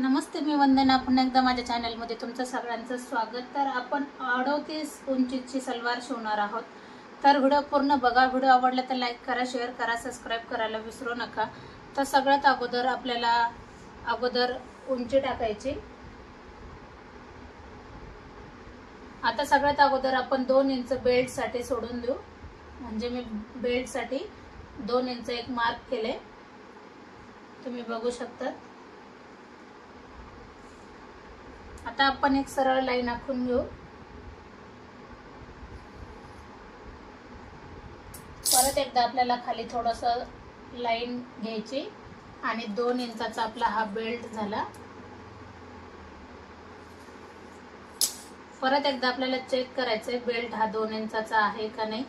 नमस्ते, मी वंदना. पुन्हा एकदा माझ्या चॅनलमध्ये तुमचं सगळ्यांचं स्वागत. तर आपण 38 इंचीची सलवार शिवणार आहोत. तर व्हिडिओ पूर्ण बघा. व्हिडिओ आवडला तर लाईक करा, शेअर करा, सबस्क्राईब करायला विसरू नका. तर सगळ्यात अगोदर आपल्याला उंची टाकायची. आता सगळ्यात अगोदर आपण 2 इंच बेल्टसाठी सोडून देऊ. म्हणजे मी बेल्टसाठी 2 इंच एक मार्क केले, तुम्ही बघू शकता. आता आपण एक सरळ लाईन आखून घेऊ. परत एकदा आपल्याला खाली थोडंसं लाईन घ्यायची आणि 2 इंचाचा आपला हा बेल्ट झाला. परत एकदा आपल्याला चेक करायचंय बेल्ट हा 2 इंचाचा आहे का नाही.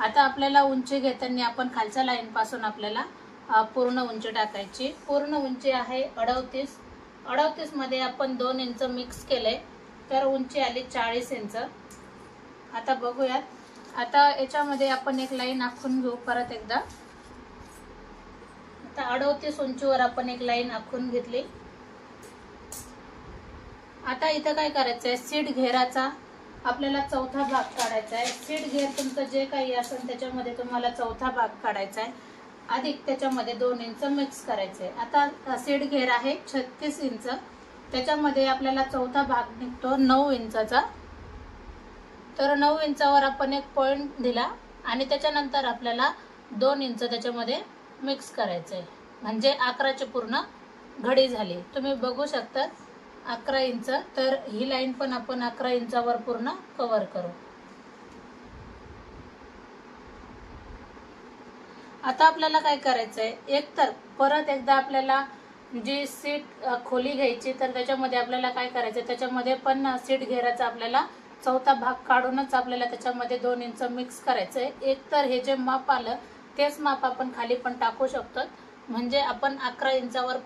आता आपल्याला उंची घेताना आपण खालच्या लाईन पासून आपल्याला पूर्ण उंची टाकायची. पूर्ण उंची आहे 38. 38 मध्ये आपण 2 इंच मिक्स केले तर उंची आली 40 इंच. आता बघूयात. आता याच्यामध्ये आपण एक लाईन आखून घेऊ. परत एकदा आता 38 उंचीवर आपण एक लाईन आखून घेतली. आता इथं काय करायचंय, सीट घेराचा आपल्याला चौथा भाग काढायचा आहे. सीट घेर तुमचं जे काही असेल त्याच्यामध्ये तुम्हाला चौथा भाग काढायचा आहे. अधिक त्याच्यामध्ये 2 इंच मिक्स करायचे. आता सीट घेर आहे 36 इंच, त्याच्यामध्ये आपल्याला चौथा भाग निघतो 9 इंचाचा. तर 9 इंचावर आपण एक पॉइंट दिला आणि त्याच्यानंतर आपल्याला 2 इंच त्याच्यामध्ये मिक्स करायचंय. म्हणजे 11ची पूर्ण घडी झाली. तुम्ही बघू शकता 11 इंच. तर ही लाईन पण आपण 11 इंचावर पूर्ण कव्हर करू. आता आपल्याला काय करायचंय, एक तर परत एकदा आपल्याला जी सीट खोली घ्यायची. तर त्याच्यामध्ये आपल्याला काय करायचं, त्याच्यामध्ये पण सीट घेराचा आपल्याला चौथा भाग काढूनच आपल्याला त्याच्यामध्ये 2 इंच मिक्स करायचंय. एक तर हे जे माप आलं तेच माप आपण खाली पण टाकू शकतो. म्हणजे आपण 11 इंचावर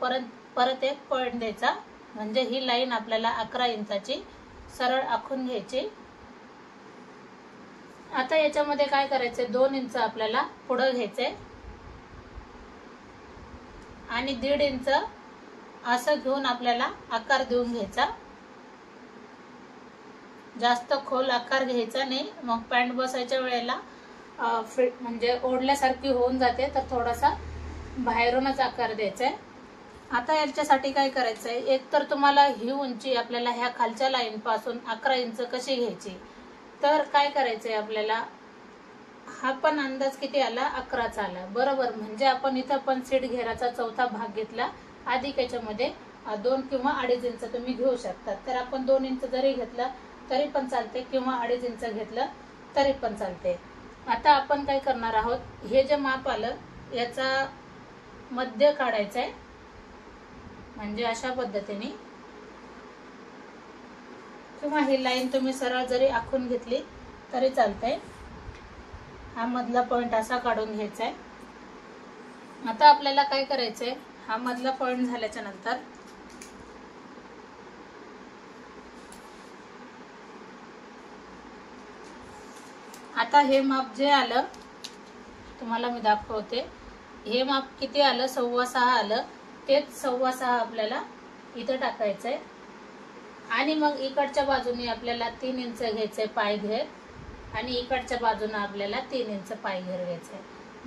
परत एक पॉइंट द्यायचा. म्हणजे ही लाईन आपल्याला 11 इंचाची सरळ आखून घ्यायची. आता याच्यामध्ये काय करायचंय, 2 इंच आपल्याला पुढे घ्यायचंय आणि 1.5 इंच असं घेऊन आपल्याला आकार देऊन घ्यायचा. जास्त खोल आकार घ्यायचा नाही, मग पॅन्ट बसायच्या वेळेला फिट म्हणजे ओढल्यासारखी होऊन जाते. तर थोडासा बाहेरूनच आकार द्यायचा आहे. आता याच्यासाठी काय करायचंय, एक तर तुम्हाला ही उंची आपल्याला ह्या खालच्या लाईन पासून 11 इंच कशी घ्यायची. तर काय करायचंय, आपल्याला हा पण अंदाज किती आला, 11चा आला बरोबर. म्हणजे आपण इथं पण सीट घेराचा चौथा भाग घेतला. अधिक याच्यामध्ये 2 किंवा 2.5 इंच तुम्ही घेऊ शकता. तर आपण 2 इंच जरी घेतला तरी पण चालते किंवा 2.5 इंच घेतलं तरी पण चालते. आता आपण काय करणार आहोत, हे जे माप आलं याचा मध्य काढायचा आहे. म्हणजे अशा पद्धतीने किंवा ही लाईन तुम्ही सरळ जरी आखून घेतली तरी चालतंय. हा मधला पॉइंट असा काढून घ्यायचा आहे. आता आपल्याला काय करायचंय, हा मधला पॉइंट झाल्याच्या नंतर आता हे माप जे आलं तुम्हाला मी दाखवते. हे माप किती आलं, 6.25 आलं. तेच 6.25 आपल्याला इथं टाकायचंय. आणि मग इकडच्या बाजूने आपल्याला 3 इंच घ्यायचंय पाय घेर आणि इकडच्या बाजूने आपल्याला 3 इंच पाय घेर घ्यायचंय.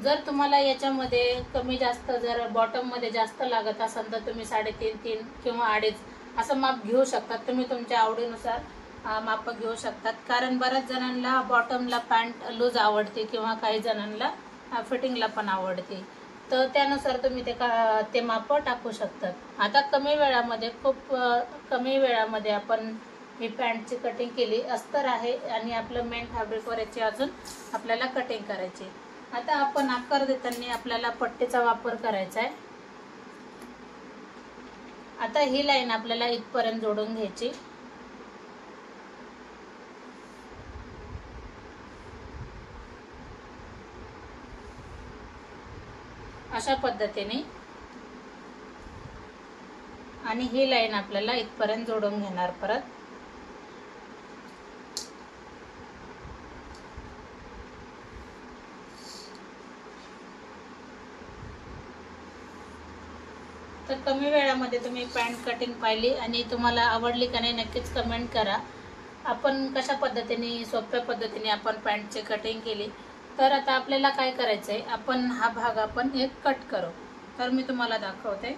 जर तुम्हाला याच्यामध्ये कमी जास्त जर बॉटम मध्ये जास्त लागत असेल तर तुम्ही 3.5 3 किंवा 2.5 असं माप घेऊ शकतात. तुम्ही तुमच्या आवडीनुसार माप घेऊ शकतात. कारण बऱ्याच जणांना बॉटमला पॅन्ट लूज आवडते किंवा काही जणांना फिटिंगला पण आवडते. तर त्यानुसार तुम्ही ते माप टाकू शकतात. आता खूप कमी वेळामध्ये आपण ही पॅन्टची कटिंग केली. अस्तर आहे आणि आपलं मेन फॅब्रिकवर याची अजून आपल्याला कटिंग करायची. आता आपण आकार देताना आपल्याला पट्टीचा वापर करायचा आहे. आता ही लाईन आपल्याला इथपर्यंत जोडून घ्यायची. अशा पद्धतीने आणि ही लाईन आपल्याला इथपर्यंत जोडून घेणार. परत तर कमी वेळामध्ये तुम्ही पॅन्ट कटिंग पाहिली आणि तुम्हाला आवडली का नाही नक्कीच कमेंट करा. आपण कशा पद्धतीने सोप्या पद्धतीने आपण पॅन्टची कटिंग केली. तर आता आपल्याला काय करायचं आहे, आपण हा भाग आपण एक कट करू. तर मी तुम्हाला दाखवते.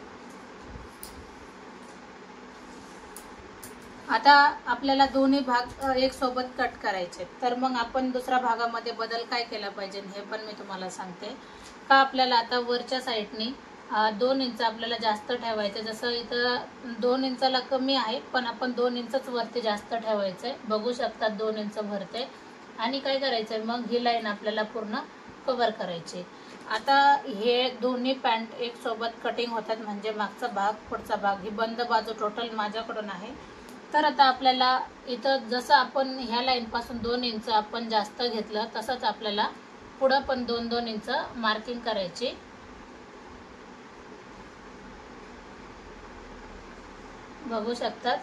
आता आपल्याला दोन्ही भाग एक सोबत कट करायचे. तर मग आपण दुसऱ्या भागामध्ये बदल काय केला पाहिजे हे पण मी तुम्हाला सांगते. का आपल्याला आता वरच्या साईडनी 2 इंच आपल्याला जास्त ठेवायचं. जसं इथं 2 इंचाला कमी आहे, पण आपण 2 इंचच वरती जास्त ठेवायचंय. बघू शकता 2 इंच भरते. आणि काय करायचंय मग ही लाईन आपल्याला पूर्ण कव्हर करायची. आता हे दोन्ही पॅन्ट एक सोबत कटिंग होतात, म्हणजे मागचा भाग पुढचा भाग ही बंद बाजू टोटल माझ्याकडून आहे. तर आता आपल्याला इथं जसं आपण ह्या लाईन पासून 2 इंच आपण जास्त घेतलं, तसंच आपल्याला पुढं पण 2-2 इंच मार्किंग करायची. बघू शकतात.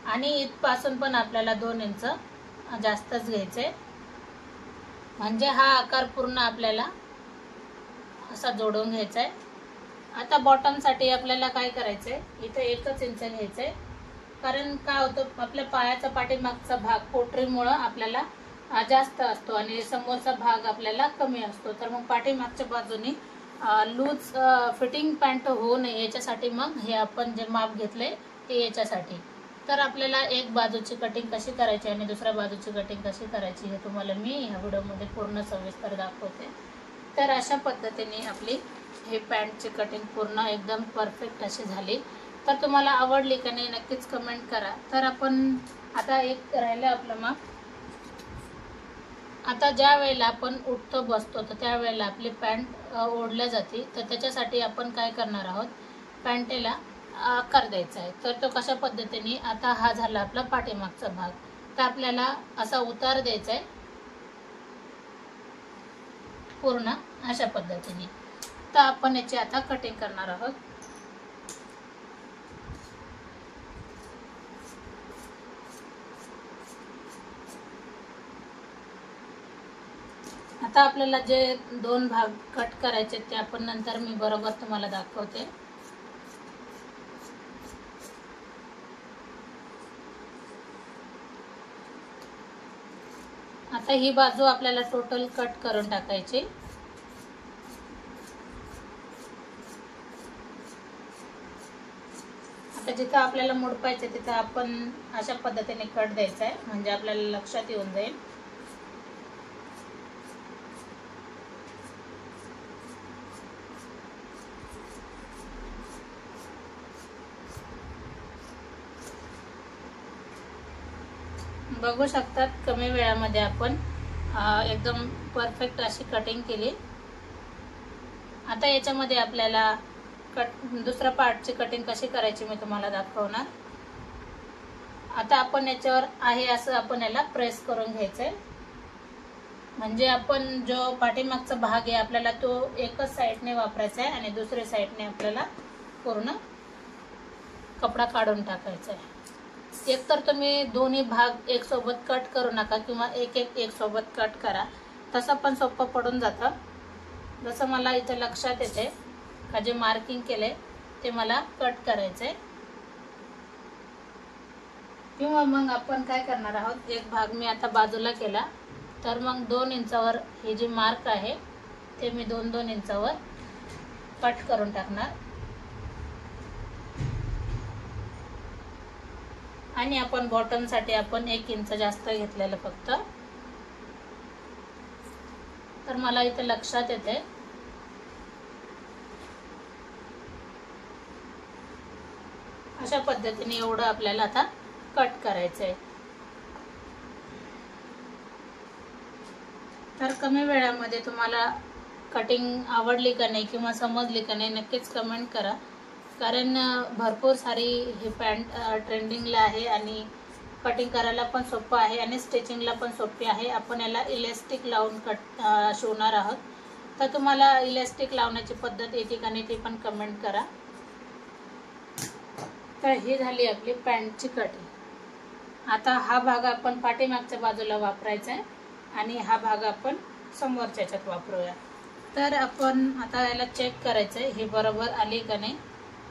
आणि इथपासून पण आपल्याला 2 इंच जास्तच घ्यायचे, म्हणजे हा आकार पूर्ण आपल्याला असा जोडून घ्यायचा आहे. आता बॉटमसाठी आपल्याला काय करायचंय, इथे 1 इंच घ्यायचंय. कारण काय होतं, आपल्या पायाचा पाठीमागचा भाग पोटरीमुळं आपल्याला जास्त असतो आणि समोरचा भाग आपल्याला कमी असतो. तर मग पाठीमागच्या बाजूने लूज फिटिंग पॅन्ट होऊ नये याच्यासाठी मग हे आपण जे माप घेतलंय ते याच्यासाठी. तर आपल्याला एक बाजूची कटिंग कशी करायची आणि दुसऱ्या बाजूची कटिंग कशी करायची हे तुम्हाला मी ह्या व्हिडिओमध्ये पूर्ण सविस्तर दाखवते. तर अशा पद्धतीने आपली हे पॅन्टची कटिंग पूर्ण एकदम परफेक्ट अशी झाली. तर तुम्हाला आवडली का नाही नक्कीच कमेंट करा. तर आपण आता एक राहिलं आपलं माप. आता ज्या वेळेला आपण उठतो बसतो तर त्यावेळेला आपली पॅन्ट ओढल्या जाते. तर त्याच्यासाठी आपण काय करणार आहोत, पॅन्टेला आकार द्यायचा आहे. तर तो कशा पद्धतीने, आता हा झाला आपला पाठीमागचा भाग. तर आपल्याला असा उतार द्यायचा आहे पूर्ण अशा पद्धतीने. तर आपण याची आता कटिंग करणार आहोत. आता आपल्याला जे 2 भाग कट करायचे ते आपण नंतर मी बरोबर तुम्हाला दाखवते. आता ही बाजू आपल्याला टोटल कट करून टाकायची. आता जिथं आपल्याला मोडपायचं तिथं आपण अशा पद्धतीने कट द्यायचा आहे, म्हणजे आपल्याला लक्षात येऊन जाईल. बघू शकतात कमी वेळामध्ये आपण एकदम परफेक्ट अशी कटिंग केली. आता याच्यामध्ये आपल्याला दुसऱ्या पार्टची कटिंग कशी करायची मी तुम्हाला दाखवणार. आता आपण याच्यावर आहे असं आपण याला प्रेस करून घ्यायचंय, म्हणजे आपण जो पाठीमागचा भाग आहे आपल्याला तो एकच साईडने वापरायचा आहे आणि दुसऱ्या साईडने आपल्याला पूर्ण कपडा काढून टाकायचा आहे. एकतर तुम्ही दोन्ही भाग एक सोबत कट करू नका किंवा एक सोबत कट करा, तसं पण सोपं पडून जातं. जसं मला इथं लक्षात येते का जे मार्किंग केलंय ते मला कट करायचंय. किंवा मग आपण काय करणार आहोत, एक भाग मी आता बाजूला केला, तर मग 2 इंचावर हे जे मार्क आहे ते मी 2-2 इंचावर कट करून टाकणार. आणि आपण बॉटमसाठी आपण 1 इंच जास्त घेतलेलं फक्त. तर मला इथे लक्षात येते अशा पद्धतीने एवढं आपल्याला आता कट करायचं आहे. तर कमी वेळामध्ये तुम्हाला कटिंग आवडली का नाही किंवा समजली का नाही नक्कीच कमेंट करा. कारण भरपूर सारी ही पॅन्ट ट्रेंडिंगला आहे आणि कटिंग करायला पण सोपं आहे आणि स्टिचिंगला पण सोपी आहे. आपण याला इलॅस्टिक लावून शिवणार आहोत. तर तुम्हाला इलॅस्टिक लावण्याची पद्धत येते का नाही ते पण कमेंट करा. तर ही झाली आपली पॅन्टची कटिंग. आता हा भाग आपण पाठीमागच्या बाजूला वापरायचा आहे आणि हा भाग आपण समोरच्या ह्याच्यात वापरूया. तर आपण आता याला चेक करायचं आहे ही बरोबर आली का नाही.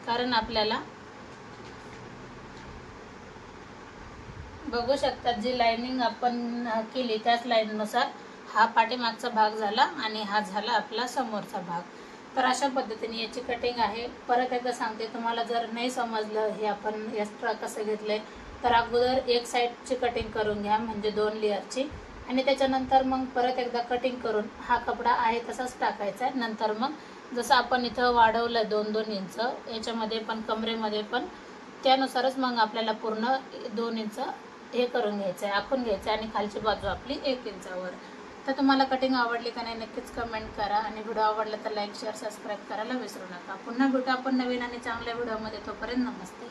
कारण आपल्याला बघू शकतात जी लाइनिंग आपण केली त्याच लाईननुसार हा पाठीमागचा भाग झाला आणि हा झाला आपला समोरचा भाग. तर अशा पद्धतीने याची कटिंग आहे. परत एकदा सांगते, तुम्हाला जर नाही समजलं हे आपण एक्स्ट्रा कसं घेतलंय तर अगोदर एक साईडची कटिंग करून घ्या, म्हणजे 2 लेअरची, आणि त्याच्यानंतर मग परत एकदा कटिंग करून हा कपडा आहे तसाच टाकायचा आहे. नंतर मग जसं आपण इथं वाढवलं 2-2 इंच, याच्यामध्ये पण कमरेमध्ये पण त्यानुसारच मग आपल्याला पूर्ण 2 इंच हे करून घ्यायचं आहे, आखून घ्यायचं आहे, आणि खालची बाजू आपली 1 इंचावर. तर तुम्हाला कटिंग आवडली का नाही नक्कीच कमेंट करा, आणि व्हिडिओ आवडला तर लाईक शेअर सबस्क्राईब करायला विसरू नका. पुन्हा भेटू आपण नवीन आणि चांगल्या व्हिडिओमध्ये. तोपर्यंत नमस्ते.